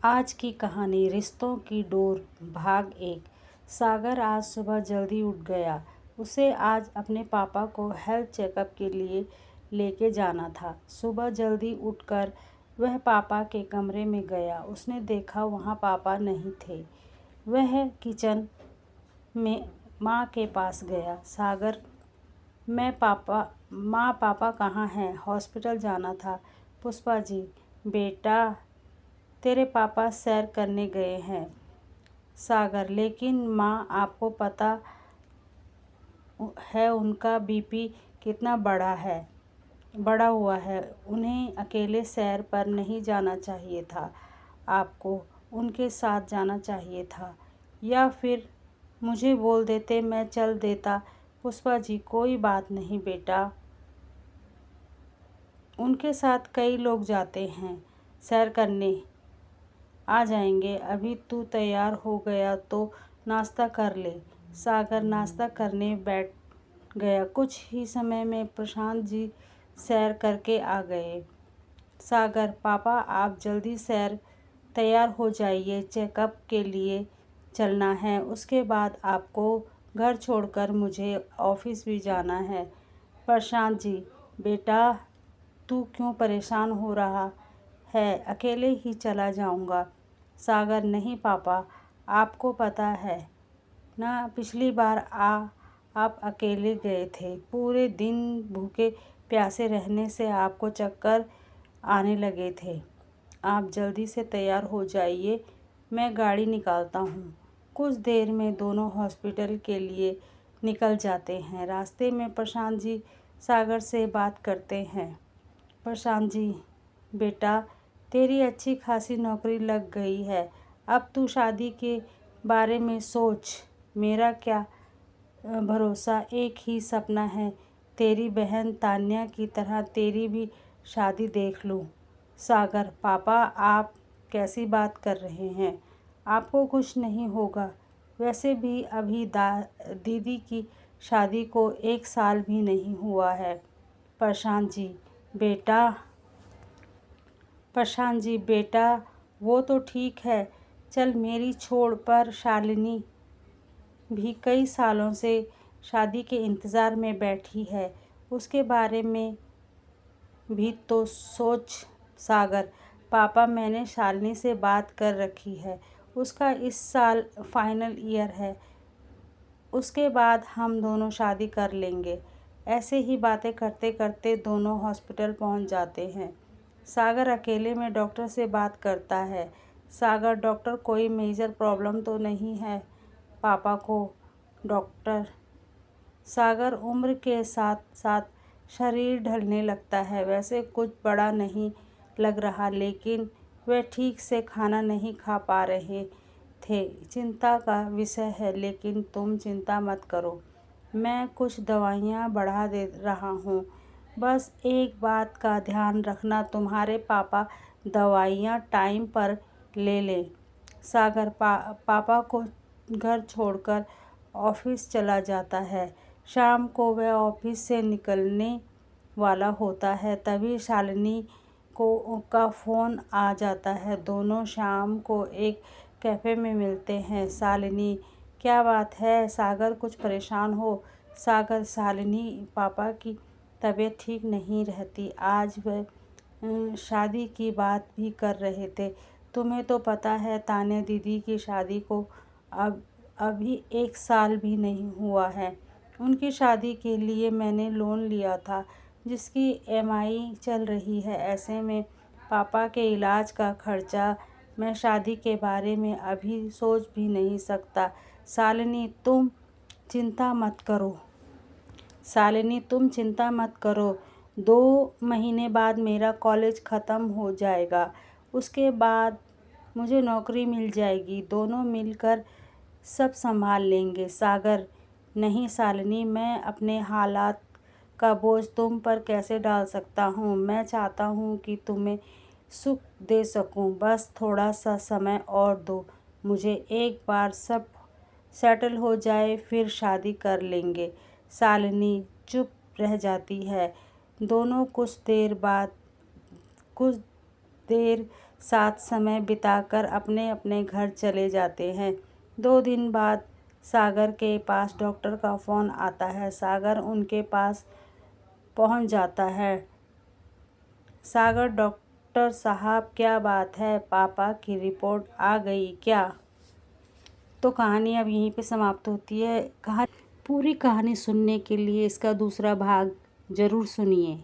आज की कहानी रिश्तों की डोर भाग 1। सागर आज सुबह जल्दी उठ गया। उसे आज अपने पापा को हेल्थ चेकअप के लिए लेके जाना था। सुबह जल्दी उठकर वह पापा के कमरे में गया। उसने देखा वहाँ पापा नहीं थे। वह किचन में माँ के पास गया। सागर, माँ पापा कहाँ हैं? हॉस्पिटल जाना था। पुष्पा जी, बेटा तेरे पापा सैर करने गए हैं। सागर, लेकिन माँ आपको पता है उनका बीपी कितना बढ़ा हुआ है। उन्हें अकेले सैर पर नहीं जाना चाहिए था। आपको उनके साथ जाना चाहिए था, या फिर मुझे बोल देते, मैं चल देता। पुष्पा जी, कोई बात नहीं बेटा, उनके साथ कई लोग जाते हैं सैर करने, आ जाएंगे। अभी तू तैयार हो गया तो नाश्ता कर ले। सागर नाश्ता करने बैठ गया। कुछ ही समय में प्रशांत जी सैर करके आ गए। सागर, पापा आप जल्दी तैयार हो जाइए, चेकअप के लिए चलना है। उसके बाद आपको घर छोड़कर मुझे ऑफिस भी जाना है। प्रशांत जी, बेटा तू क्यों परेशान हो रहा है? अकेले ही चला जाऊंगा। सागर, नहीं पापा, आपको पता है ना, पिछली बार आप अकेले गए थे। पूरे दिन भूखे प्यासे रहने से आपको चक्कर आने लगे थे। आप जल्दी से तैयार हो जाइए, मैं गाड़ी निकालता हूँ। कुछ देर में दोनों हॉस्पिटल के लिए निकल जाते हैं। रास्ते में प्रशांत जी सागर से बात करते हैं। प्रशांत जी, बेटा तेरी अच्छी खासी नौकरी लग गई है। अब तू शादी के बारे में सोच। मेरा क्या भरोसा, एक ही सपना है, तेरी बहन तान्या की तरह तेरी भी शादी देख लूँ। सागर, पापा आप कैसी बात कर रहे हैं? आपको कुछ नहीं होगा। वैसे भी अभी दीदी की शादी को 1 साल भी नहीं हुआ है। बेटा प्रशांत जी, बेटा वो तो ठीक है, चल मेरी छोड़, पर शालिनी भी कई सालों से शादी के इंतज़ार में बैठी है। उसके बारे में भी तो सोच। सागर, पापा मैंने शालिनी से बात कर रखी है। उसका इस साल फाइनल ईयर है। उसके बाद हम दोनों शादी कर लेंगे। ऐसे ही बातें करते करते दोनों हॉस्पिटल पहुंच जाते हैं। सागर अकेले में डॉक्टर से बात करता है। सागर, डॉक्टर कोई मेजर प्रॉब्लम तो नहीं है पापा को? डॉक्टर सागर, उम्र के साथ साथ शरीर ढलने लगता है। वैसे कुछ बड़ा नहीं लग रहा, लेकिन वे ठीक से खाना नहीं खा पा रहे थे। चिंता का विषय है, लेकिन तुम चिंता मत करो, मैं कुछ दवाइयाँ बढ़ा दे रहा हूँ। बस एक बात का ध्यान रखना, तुम्हारे पापा दवाइयाँ टाइम पर ले लें। सागर पापा को घर छोड़कर ऑफिस चला जाता है। शाम को वह ऑफिस से निकलने वाला होता है, तभी शालिनी का फ़ोन आ जाता है। दोनों शाम को एक कैफ़े में मिलते हैं। शालिनी, क्या बात है? सागर, कुछ परेशान हो? सागर, शालिनी पापा की तबीयत ठीक नहीं रहती। आज वह शादी की बात भी कर रहे थे। तुम्हें तो पता है तान्या दीदी की शादी को अभी 1 साल भी नहीं हुआ है। उनकी शादी के लिए मैंने लोन लिया था, जिसकी EMI चल रही है। ऐसे में पापा के इलाज का खर्चा, मैं शादी के बारे में अभी सोच भी नहीं सकता। शालिनी तुम चिंता मत करो। 2 महीने बाद मेरा कॉलेज ख़त्म हो जाएगा। उसके बाद मुझे नौकरी मिल जाएगी। दोनों मिलकर सब संभाल लेंगे। सागर, नहीं शालिनी, मैं अपने हालात का बोझ तुम पर कैसे डाल सकता हूँ? मैं चाहता हूँ कि तुम्हें सुख दे सकूँ। बस थोड़ा सा समय और दो मुझे। एक बार सब सेटल हो जाए फिर शादी कर लेंगे। शालिनी चुप रह जाती है। दोनों कुछ देर साथ समय बिताकर अपने अपने घर चले जाते हैं। 2 दिन बाद सागर के पास डॉक्टर का फ़ोन आता है। सागर उनके पास पहुंच जाता है। सागर, डॉक्टर साहब क्या बात है, पापा की रिपोर्ट आ गई क्या? तो कहानी अब यहीं पे समाप्त होती है। पूरी कहानी सुनने के लिए इसका दूसरा भाग ज़रूर सुनिए।